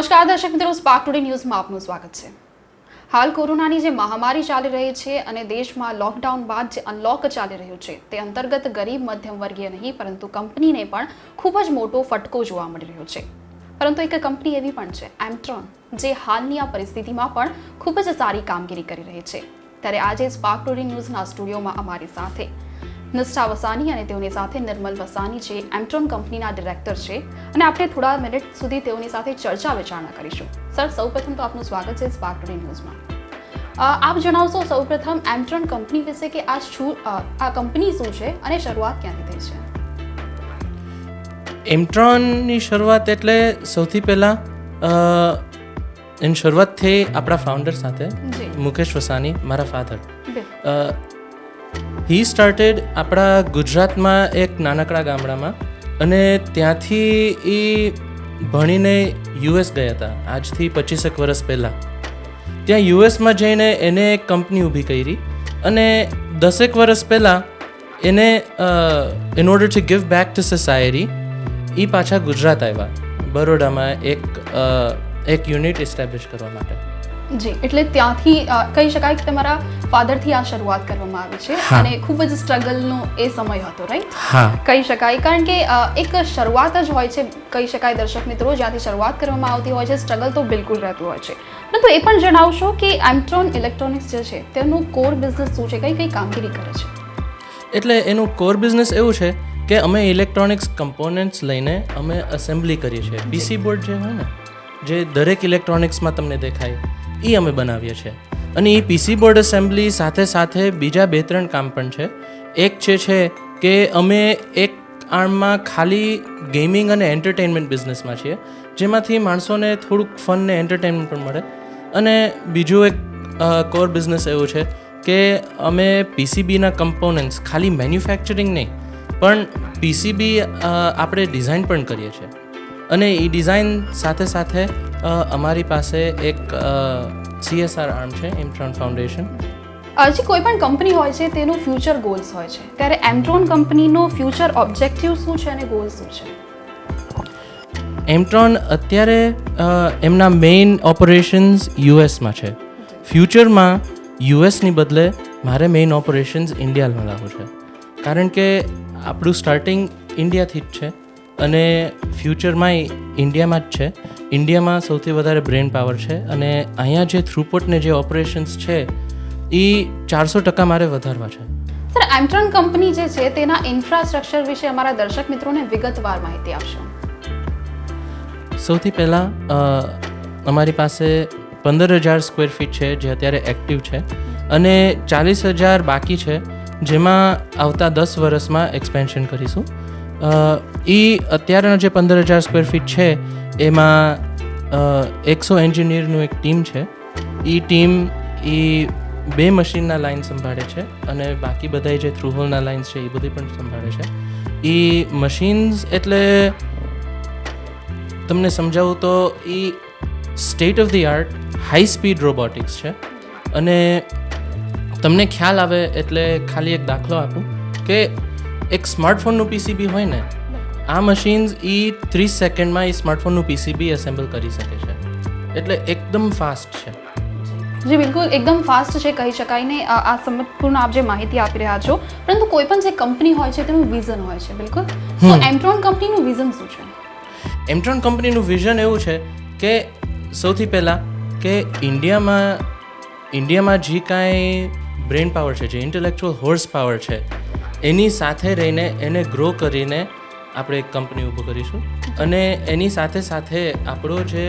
નમસ્કાર દર્શક મિત્રો, સ્પાર્ક ટુડે ન્યૂઝમાં આપનું સ્વાગત છે. હાલ કોરોનાની જે મહામારી ચાલી રહી છે અને દેશમાં લોકડાઉન બાદ જે અનલોક ચાલી રહ્યું છે તે અંતર્ગત ગરીબ મધ્યમ વર્ગીય નહીં પરંતુ કંપનીને પણ ખૂબ જ મોટો ફટકો જોવા મળી રહ્યો છે. પરંતુ એક કંપની એવી પણ છે એમ્ટ્રોન, જે હાલની આ પરિસ્થિતિમાં પણ ખૂબ જ સારી કામગીરી કરી રહી છે. ત્યારે આજે સ્પાર્ક ટુડે ન્યૂઝના સ્ટુડિયોમાં અમારી સાથે નિષ્ઠા વસાની અને તેઓની સાથે નિર્મલ વસાની જે એમ્ટ્રોન કંપનીના ડિરેક્ટર છે અને આપણે થોડા મિનિટ સુધી તેઓની સાથે ચર્ચા વિચારણા કરીશું. સર, સૌપ્રથમ તો આપનું સ્વાગત છે સ્પાર્ક ટુડે ન્યૂઝમાં. આપ જણાવશો સૌપ્રથમ એમ્ટ્રોન કંપની વિશે કે આ કંપની શું છે અને શરૂઆત ક્યાંથી થઈ છે? એમ્ટ્રોનની શરૂઆત એટલે સૌથી પહેલાં એની શરૂઆત થઈ આપણા ફાઉન્ડર સાથે, મુકેશ વસાની, મારા ફાધર. હી સ્ટાર્ટેડ આપણા ગુજરાતમાં એક નાનકડા ગામડામાં અને ત્યાંથી એ ભણીને યુએસ ગયા હતા આજથી 25 વર્ષ પહેલાં. ત્યાં યુએસમાં જઈને એને એક કંપની ઊભી કરી અને 10 વર્ષ પહેલાં એને in order to give back to society એ પાછા ગુજરાત આવ્યા, બરોડામાં એક યુનિટ એસ્ટાબ્લિશ કરવા માટે. જી, એટલે ત્યાંથી કહી શકાય કે તમારા ફાધરથી આ શરૂઆત કરવામાં આવી છે અને ખૂબ જ સ્ટ્રગલનો એ સમય હતો, રાઈટ? હા, કહી શકાય, કારણ કે એક શરૂઆત જ હોય છે, કહી શકાય દર્શક મિત્રો, જ્યાંથી શરૂઆત કરવામાં આવતી હોય છે સ્ટ્રગલ તો બિલકુલ રહેતું હોય છે. પરંતુ એ પણ જણાવશો કે એમ્ટ્રોન ઇલેક્ટ્રોનિક્સ જે છે તેનું કોર બિઝનેસ શું છે, કઈ કામગીરી કરે છે? એટલે એનું કોર બિઝનેસ એવું છે કે અમે ઇલેક્ટ્રોનિક્સ કમ્પોનન્ટ્સ લઈને અમે એસેમ્બલી કરીએ છીએ. પીસી બોર્ડ જે હોય ને, જે દરેક ઇલેક્ટ્રોનિક્સમાં તમને દેખાય, એ અમે બનાવીએ છીએ. અને એ પીસી બોર્ડ એસેમ્બલી સાથે સાથે બીજા 2-3 કામ પણ છે. એક છે કે અમે એક આર્મમાં ખાલી ગેમિંગ અને એન્ટરટેનમેન્ટ બિઝનેસમાં છીએ, જેમાંથી માણસોને થોડુંક ફન ને એન્ટરટેનમેન્ટ પણ મળે. અને બીજું એક કોર બિઝનેસ એવું છે કે અમે પીસીબીના કમ્પોનન્ટ્સ ખાલી મેન્યુફેક્ચરિંગ નહીં પણ પીસીબી આપણે ડિઝાઇન પણ કરીએ છીએ. અને એ ડિઝાઇન સાથે સાથે અમારી પાસે એક CSR આર્મ છે, એમ્ટ્રોન ફાઉન્ડેશન. હજી કોઈ પણ કંપની હોય છે તેનું ફ્યુચર ગોલ્સ હોય છે, ત્યારે એમ્ટ્રોન કંપનીનો ફ્યુચર ઓબ્જેક્ટિવ શું છે અને ગોલ શું છે? એમ્ટ્રોન અત્યારે એમના મેઇન ઓપરેશન્સ યુએસમાં છે. ફ્યુચરમાં યુએસની બદલે મારે મેઇન ઓપરેશન્સ ઇન્ડિયામાં લાવવું છે, કારણ કે આપણું સ્ટાર્ટિંગ ઇન્ડિયાથી જ છે અને ફ્યુચરમાં ઇન્ડિયામાં જ છે. ઇન્ડિયામાં સૌથી વધારે બ્રેન પાવર છે અને અહીંયા જે થ્રુપુટ ને જે ઓપરેશન્સ છે એ 400% મારે વધારવા છે. સર, એમ્ટ્રોન કંપની જે છે તેના ઇન્ફ્રાસ્ટ્રક્ચર વિશે અમારા દર્શક મિત્રોને વિગતવાર માહિતી આપશો. સૌથી પહેલાં અમારી પાસે 15,000 સ્ક્વેર ફીટ છે જે અત્યારે એક્ટિવ છે અને 40,000 બાકી છે, જેમાં આવતા 10 વર્ષમાં એક્સપેન્શન કરીશું. એ અત્યારના જે 15,000 સ્ક્વેર ફીટ છે એમાં 100 એન્જિનિયરનું એક ટીમ છે. એ ટીમ 2 મશીનના લાઇન સંભાળે છે અને બાકી બધા જે થ્રુહોલના લાઇન્સ છે એ બધી પણ સંભાળે છે. એ મશીન્સ એટલે તમને સમજાવું તો એ state of the art high speed robotics છે. અને તમને ખ્યાલ આવે એટલે ખાલી એક દાખલો આપું કે એક સ્માર્ટફોનનું પીસીબી હોય ને, આ મશીન્સ 30 સેકન્ડમાં એ સ્માર્ટફોનનું પીસીબી એસેમ્બલ કરી શકે છે. એટલે એકદમ ફાસ્ટ છે. જી બિલકુલ, એકદમ ફાસ્ટ છે કહી શકાય ને. આ સંપૂર્ણ આપ જે માહિતી આપી રહ્યા છો, પરંતુ કોઈ પણ જે કંપની હોય છે તેનું વિઝન હોય છે. બિલકુલ, તો એમ્ટ્રોન કંપનીનું વિઝન શું છે? એમ્ટ્રોન કંપનીનું વિઝન એવું છે કે સૌથી પહેલાં કે ઇન્ડિયામાં જે કાંઈ બ્રેન પાવર છે, જે ઇન્ટેલેક્ચ્યુઅલ હોર્સ પાવર છે, એની સાથે રહીને એને ગ્રો કરીને આપણે એક કંપની ઊભું કરીશું. અને એની સાથે સાથે આપણો જે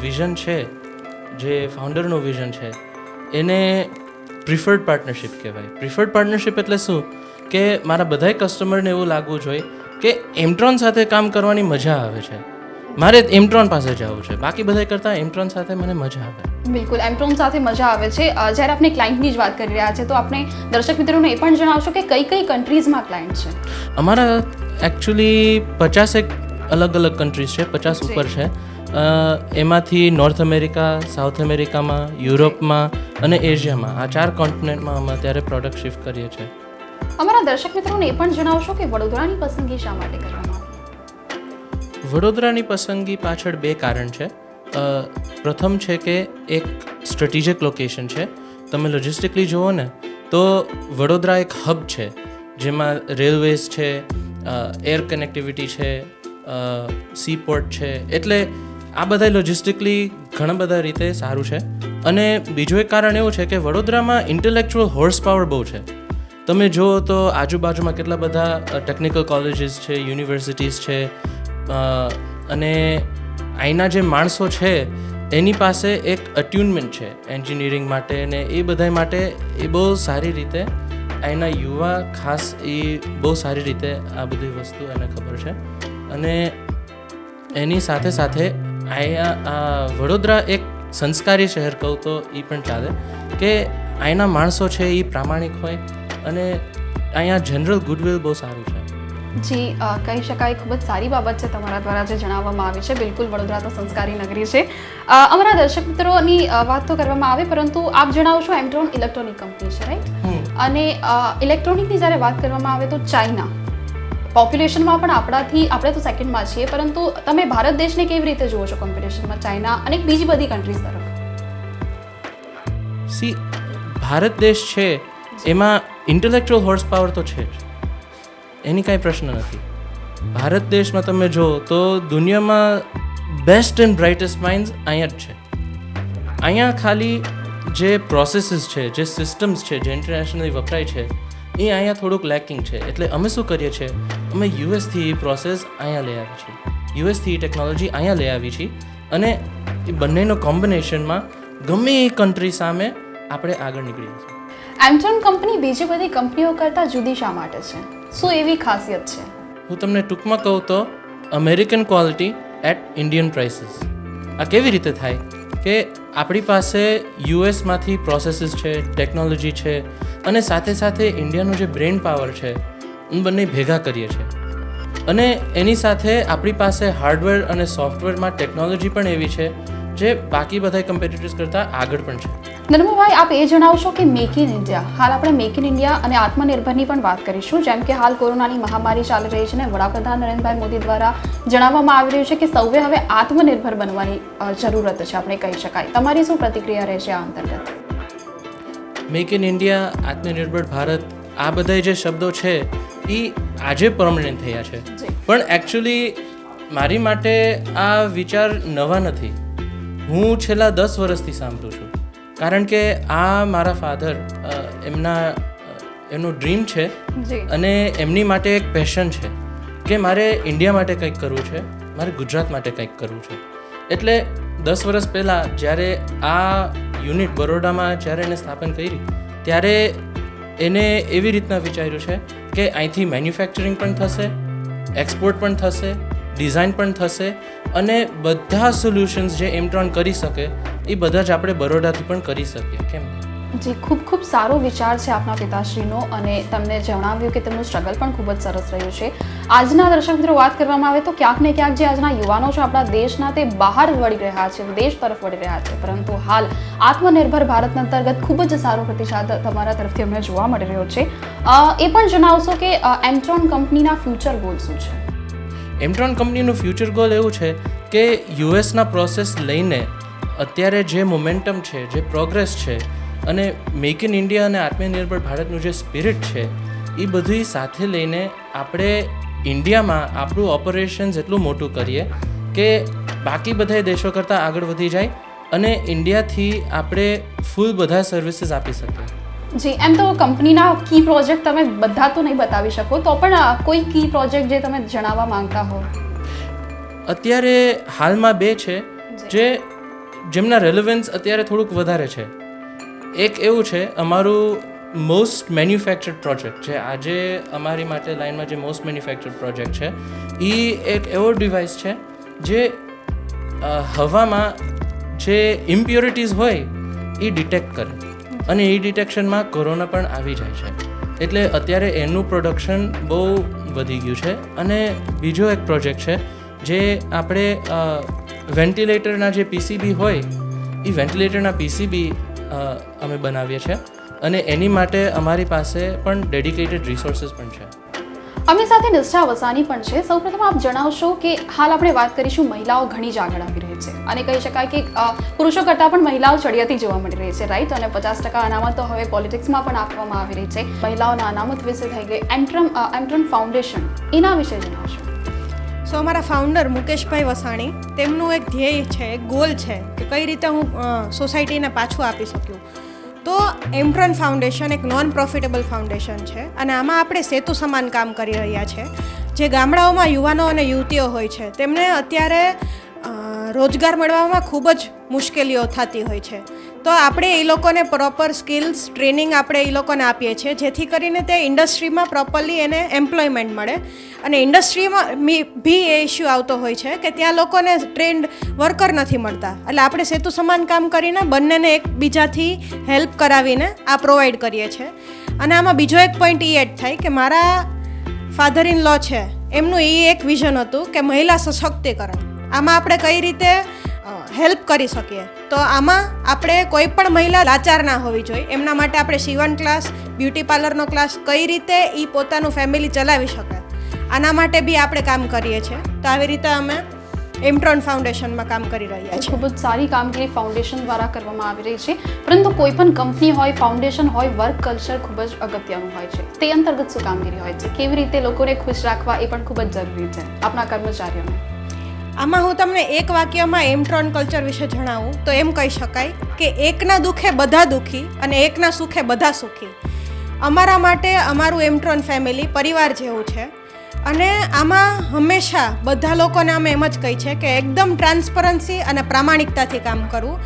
વિઝન છે, જે ફાઉન્ડરનો વિઝન છે, એને પ્રિફર્ડ પાર્ટનરશિપ કહેવાય. પ્રિફર્ડ પાર્ટનરશિપ એટલે શું કે મારા બધાય કસ્ટમરને એવું લાગવું જોઈએ કે એમ્ટ્રોન સાથે કામ કરવાની મજા આવે છે, મારે એમ્ટ્રોન પાસે જવું છે, બાકી બધા કરતાં એમ્ટ્રોન સાથે મને મજા આવે. બિલકુલ, એમ્ટ્રોન સાથે મજા આવે છે. જ્યારે આપણે ક્લાયન્ટની જ વાત કરી રહ્યા છે તો આપણે દર્શક મિત્રોને એ પણ જણાવશો કે કઈ કઈ કન્ટ્રીઝમાં ક્લાયન્ટ છે? અમારા એકચ્યુઅલી 50 અલગ અલગ કન્ટ્રીઝ છે, 50 ઉપર છે. એમાંથી નોર્થ અમેરિકા, સાઉથ અમેરિકામાં, યુરોપમાં અને એશિયામાં, આ 4 કોન્ટિનેન્ટમાં અમે અત્યારે પ્રોડક્ટ શિફ્ટ કરીએ છીએ. અમારા દર્શક મિત્રોને એ પણ જણાવશો કે વડોદરાની પસંદગી શા માટે કરવામાં આવી? વડોદરાની પસંદગી પાછળ 2 કારણ છે. પ્રથમ છે કે એક સ્ટ્રેટેજિક લોકેશન છે. તમે લોજિસ્ટિકલી જુઓ ને તો વડોદરા એક હબ છે જેમાં રેલવેઝ છે, એર કનેક્ટિવિટી છે, સીપોર્ટ છે. એટલે આ બધા લોજિસ્ટિકલી ઘણા બધા રીતે સારું છે. અને બીજું એક કારણ એવું છે કે વડોદરામાં ઇન્ટેલેક્ચુઅલ હોર્સ પાવર બહુ છે. તમે જુઓ તો આજુબાજુમાં કેટલા બધા ટેકનિકલ કોલેજીસ છે, યુનિવર્સિટીઝ છે, અને અહીંના જે માણસો છે એની પાસે એક અટ્યુનમેન્ટ છે એન્જિનિયરિંગ માટે ને એ બધા માટે એ બહુ સારી રીતે અહીંના યુવા ખાસ એ બહુ સારી રીતે આ બધી વસ્તુ એને ખબર છે. અને એની સાથે સાથે અહીંયા વડોદરા એક સંસ્કારી શહેર કહું તો એ પણ ચાલે કે અહીંના માણસો છે એ પ્રામાણિક હોય અને અહીંયા જનરલ ગુડવિલ બહુ સારું છે. જી, કહી શકાય ખૂબ જ સારી બાબત છે તમારા દ્વારા જે જણાવવામાં આવી છે. બિલકુલ, વડોદરા તો સંસ્કારી નગરી છે. અમારા દર્શક મિત્રોની વાત તો કરવામાં આવે, પરંતુ આપ જણાવશો એમટ્રોન ઇલેક્ટ્રોનિક કંપની છે, રાઈટ? અને ઇલેક્ટ્રોનિકની જ્યારે વાત કરવામાં આવે તો ચાઇના પોપ્યુલેશનમાં પણ આપણે તો સેકન્ડમાં છીએ, પરંતુ તમે ભારત દેશને કેવી રીતે જુઓ છો કોમ્પિટિશનમાં ચાઇના અને બીજી બધી કન્ટ્રીઝ તરફ? ભારત દેશ છે એમાં ઇન્ટેલેક્ચુઅલ હોર્સ પાવર તો છે જ, એની કાંઈ પ્રશ્ન નથી. ભારત દેશમાં તમે જુઓ તો દુનિયામાં બેસ્ટ એન્ડ બ્રાઇટેસ્ટ માઇન્ડ્સ અહીંયા જ છે. અહીંયા ખાલી જે પ્રોસેસીસ છે, જે સિસ્ટમ્સ છે, જે ઇન્ટરનેશનલી વપરાય છે એ અહીંયા થોડુંક લેકિંગ છે. એટલે અમે શું કરીએ છીએ, અમે યુએસથી એ પ્રોસેસ અહીંયા લઈ આવી છીએ, યુએસથી એ ટેકનોલોજી અહીંયા લઈ આવી છીએ, અને એ બંનેનો કોમ્બિનેશનમાં ગમે એ કન્ટ્રી સામે આપણે આગળ નીકળીએ છીએ. એમટ્રોન કંપની બીજી બધી કંપનીઓ કરતાં જુદી શા માટે છે? શું એવી ખાસિયત છે? હું તમને ટૂંકમાં કહું તો American quality at Indian prices. આ કેવી રીતે થાય કે આપણી પાસે યુએસમાંથી પ્રોસેસીસ છે, ટેકનોલોજી છે, અને સાથે સાથે ઇન્ડિયાનો જે બ્રેન પાવર છે એ બંને ભેગા કરીએ છીએ. અને એની સાથે આપણી પાસે હાર્ડવેર અને સોફ્ટવેરમાં ટેકનોલોજી પણ એવી છે જે બાકી બધા કમ્પિટિટર્સ કરતાં આગળ પણ છે. નરમુભાઈ, આપ એ જણાવશો કે મેક ઇન ઇન્ડિયા, હાલ આપણે મેક ઇન ઇન્ડિયા અને આત્મનિર્ભરની પણ વાત કરીશું. જેમ કે હાલ કોરોનાની મહામારી ચાલી રહી છે ને વડાપ્રધાન નરેન્દ્રભાઈ મોદી દ્વારા જણાવવામાં આવી રહ્યું છે કે સૌએ હવે આત્મનિર્ભર બનવાની જરૂરત છે, આપણે કહી શકાય. તમારી શું પ્રતિક્રિયા રહેશે આ અંતર્ગત? મેક ઇન ઇન્ડિયા, આત્મનિર્ભર ભારત, આ બધા જે શબ્દો છે એ આજે પરમનન્ટ થયા છે, પણ એકચ્યુઅલી મારી માટે આ વિચાર નવા નથી. હું છેલ્લા 10 વર્ષથી સાંભળું છું, કારણ કે આ મારા ફાધર એમનો ડ્રીમ છે અને એમની માટે એક પેશન છે કે મારે ઇન્ડિયા માટે કંઈક કરવું છે, મારે ગુજરાત માટે કંઈક કરવું છે. એટલે 10 વર્ષ પહેલાં જ્યારે આ યુનિટ બરોડામાં જ્યારે એને સ્થાપન કરી ત્યારે એને એવી રીતના વિચાર્યું છે કે અહીંથી મેન્યુફેક્ચરિંગ પણ થશે, એક્સપોર્ટ પણ થશે, ડિઝાઇન પણ થશે, અને બધા સોલ્યુશન્સ જે એમટ્રોન કરી શકે એ બધા જ આપણે બરોડાથી પણ કરી શકીએ. કેમ? જી, ખૂબ ખૂબ સારો વિચાર છે આપના પિતાશ્રીનો, અને તમને જણાવ્યું કે તેમનું સ્ટ્રગલ પણ ખૂબ જ સરસ રહ્યું છે. આજના દર્શક મિત્રો વાત કરવામાં આવે તો ક્યાંક ને ક્યાંક જે આજના યુવાનો છે આપણા દેશના, તે બહાર વળી રહ્યા છે, વિદેશ તરફ વળી રહ્યા છે, પરંતુ હાલ આત્મનિર્ભર ભારત અંતર્ગત ખૂબ જ સારો પ્રતિસાદ તમારા તરફથી અમને જોવા મળી રહ્યો છે. એ પણ જણાવશો કે એમટ્રોન કંપનીના ફ્યુચર ગોલ શું છે? એમટ્રોન કંપનીનું ફ્યુચર ગોલ એવું છે કે યુએસના પ્રોસેસ લઈને અત્યારે જે મોમેન્ટમ છે, જે પ્રોગ્રેસ છે, અને મેક ઇન ઇન્ડિયા અને આત્મનિર્ભર ભારતનું જે સ્પિરિટ છે એ બધી સાથે લઈને આપણે ઇન્ડિયામાં આપણું ઓપરેશન્સ એટલું મોટું કરીએ કે બાકી બધા દેશો કરતાં આગળ વધી જાય અને ઇન્ડિયાથી આપણે ફૂલ બધા સર્વિસીસ આપી શકીએ. જી, એમ તો કંપનીના કી પ્રોજેક્ટ તમે બધા તો નહીં બતાવી શકો, તો પણ કોઈ કી પ્રોજેક્ટ જે તમે જણાવવા માંગતા હો? અત્યારે હાલમાં 2 છે જેમના રેલેવન્સ અત્યારે થોડુંક વધારે છે. એક એવું છે અમારું મોસ્ટ મેન્યુફેક્ચર્ડ પ્રોજેક્ટ, જે આજે અમારી માટે લાઇનમાં જે મોસ્ટ મેન્યુફેક્ચર્ડ પ્રોજેક્ટ છે એ એક એવો ડિવાઇસ છે જે હવામાં જે ઇમ્પ્યોરિટીઝ હોય એ ડિટેક્ટ કરે, અને એ ડિટેક્શનમાં કોરોના પણ આવી જાય છે. એટલે અત્યારે એનું પ્રોડક્શન બહુ વધી ગયું છે. અને બીજો એક પ્રોજેક્ટ છે જે આપણે વેન્ટિલેટરના જે પીસીબી હોય એ વેન્ટિલેટરના પીસીબી અમે બનાવીએ છીએ, અને એની માટે અમારી પાસે પણ ડેડિકેટેડ રિસોર્સિસ પણ છે. અમે સાથે નિષ્ઠા વસાની પણ છે. સૌપ્રથમ આપ જણાવશો કે હાલ આપણે વાત કરીશું મહિલાઓ ઘણી જ આગળ આવી રહી છે અને કહી શકાય કે પુરુષો કરતાં પણ મહિલાઓ ચડિયાતી જોવા મળી રહી છે, રાઈટ? અને 50% અનામત તો હવે પોલિટિક્સમાં પણ આપવામાં આવી રહી છે. મહિલાઓના અનામત વિશે થઈ ગઈ. એમટ્રન ફાઉન્ડેશન, એના વિશે જણાવશો? સો અમારા ફાઉન્ડર મુકેશભાઈ વસાણી, તેમનું એક ધ્યેય છે, એક ગોલ છે કે કઈ રીતે હું સોસાયટીને પાછું આપી શક્યું. તો એમટ્રન ફાઉન્ડેશન એક નોન પ્રોફિટેબલ ફાઉન્ડેશન છે અને આમાં આપણે સેતુ સમાન કામ કરી રહ્યા છે. જે ગામડાઓમાં યુવાનો અને યુવતીઓ હોય છે તેમને અત્યારે રોજગાર મળવામાં ખૂબ જ મુશ્કેલીઓ થતી હોય છે. તો આપણે એ લોકોને પ્રોપર સ્કિલ્સ ટ્રેનિંગ આપણે એ લોકોને આપીએ છીએ, જેથી કરીને તે ઇન્ડસ્ટ્રીમાં પ્રોપરલી એને એમ્પ્લોયમેન્ટ મળે. અને ઇન્ડસ્ટ્રીમાં બી એ ઇસ્યુ આવતો હોય છે કે ત્યાં લોકોને ટ્રેન્ડ વર્કર નથી મળતા. એટલે આપણે સેતુ સમાન કામ કરીને બંનેને એકબીજાથી હેલ્પ કરાવીને આ પ્રોવાઈડ કરીએ છીએ. અને આમાં બીજો એક પોઈન્ટ એ એડ થાય કે મારા ફાધર ઇન લો છે, એમનું એ એક વિઝન હતું કે મહિલા સશક્તિકરણ, આમાં આપણે કઈ રીતે હેલ્પ કરી શકીએ. તો આમાં આપણે કોઈ પણ મહિલા લાચાર ના હોવી જોઈએ, એમના માટે આપણે સીવણ ક્લાસ, બ્યુટી પાર્લરનો ક્લાસ, કઈ રીતે એ પોતાનું ફેમિલી ચલાવી શકે, આના માટે બી આપણે કામ કરીએ છીએ. તો આવી રીતે અમે એમટ્રોન ફાઉન્ડેશનમાં કામ કરી રહ્યા છીએ. ખૂબ જ સારી કામગીરી ફાઉન્ડેશન દ્વારા કરવામાં આવી રહી છે. પરંતુ કોઈ પણ કંપની હોય, ફાઉન્ડેશન હોય, વર્ક કલ્ચર ખૂબ જ અગત્યનું હોય છે. તે અંતર્ગત શું કામગીરી હોય છે? કેવી રીતે લોકોને ખુશ રાખવા એ પણ ખૂબ જ જરૂરી છે આપણા કર્મચારીઓને. આમાં હું તમને એક વાક્યમાં એમટ્રોન કલ્ચર વિશે જણાવું તો એમ કહી શકાય કે એકના દુઃખે બધા દુઃખી અને એકના સુખે બધા સુખી. અમારા માટે અમારું એમટ્રોન ફેમિલી પરિવાર જેવું છે. અને આમાં હંમેશા બધા લોકોને અમે એમ જ કહી છે કે એકદમ ટ્રાન્સપરન્સી અને પ્રામાણિકતાથી કામ કરવું.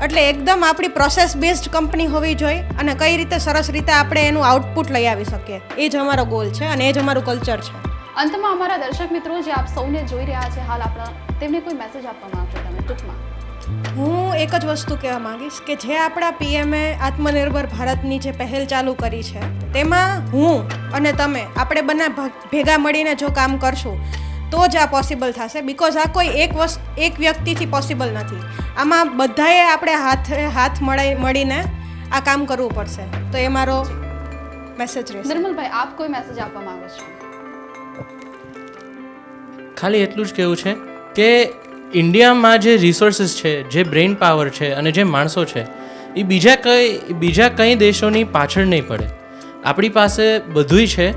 એટલે એકદમ આપણી પ્રોસેસ બેઝડ કંપની હોવી જોઈએ અને કઈ રીતે સરસ રીતે આપણે એનું આઉટપુટ લઈ આવી શકીએ, એ જ અમારો ગોલ છે અને એ જ અમારું કલ્ચર છે. અંતમાં અમારા દર્શક મિત્રો જે આપ સૌને જોઈ રહ્યા છે હાલ, આપણા તેમને કોઈ મેસેજ આપવા માંગશો તમે ટૂંકમાં? હું એક જ વસ્તુ કહેવા માંગીશ કે જે આપણા પીએમએ આત્મનિર્ભર ભારતની જે પહેલ ચાલુ કરી છે, તેમાં હું અને તમે આપણે બંને ભેગા મળીને જો કામ કરશું તો જ આ પોસિબલ થશે. બિકોઝ આ કોઈ એક વ્યક્તિથી પોસિબલ નથી. આમાં બધાએ આપણે હાથ મળીને આ કામ કરવું પડશે. તો એ મારો મેસેજ રહેશે. નિર્મલભાઈ, આપ કોઈ મેસેજ આપવા માંગો છો? ખાલી એટલું જ કહેવું છે કે ઇન્ડિયામાં જે રિસોર્સિસ છે, જે બ્રેઇન પાવર છે અને જે માણસો છે, એ બીજા કંઈ દેશોની પાછળ નહીં પડે. આપણી પાસે બધુંય છે.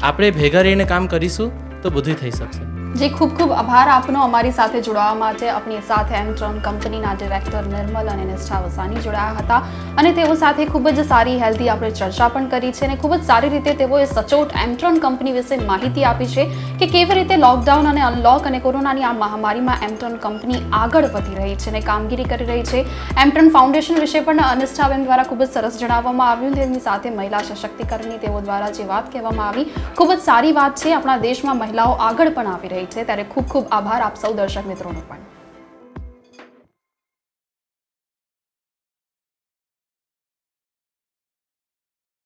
આપણે ભેગા રહીને કામ કરીશું તો બધું થઈ શકશે. જે ખૂબ ખૂબ આભાર આપનો અમારી સાથે જોડાવા માટે. આપણી સાથે એમટ્રોન કંપનીના ડિરેક્ટર નિર્મલ અને નિષ્ઠા વસાણી જોડાયા હતા અને તેઓ સાથે ખૂબ જ સારી હેલ્ધી આપણે ચર્ચા પણ કરી છે અને ખૂબ જ સારી રીતે તેઓએ સચોટ એમટ્રોન કંપની વિશે માહિતી આપી છે કે કેવી રીતે લોકડાઉન અને અનલોક અને કોરોનાની આ મહામારીમાં એમટ્રોન કંપની આગળ વધી રહી છે અને કામગીરી કરી રહી છે. એમટ્રોન ફાઉન્ડેશન વિશે પણ નિષ્ઠાબેન દ્વારા ખૂબ જ સરસ જણાવવામાં આવ્યું. તેમની સાથે મહિલા સશક્તિકરણની તેઓ દ્વારા જે વાત કહેવામાં આવી, ખૂબ જ સારી વાત છે. આપણા દેશમાં મહિલાઓ આગળ પણ આવી રહી છે. ત્યારે ખૂબ ખૂબ આભાર આપ સૌ દર્શક મિત્રોનો પણ.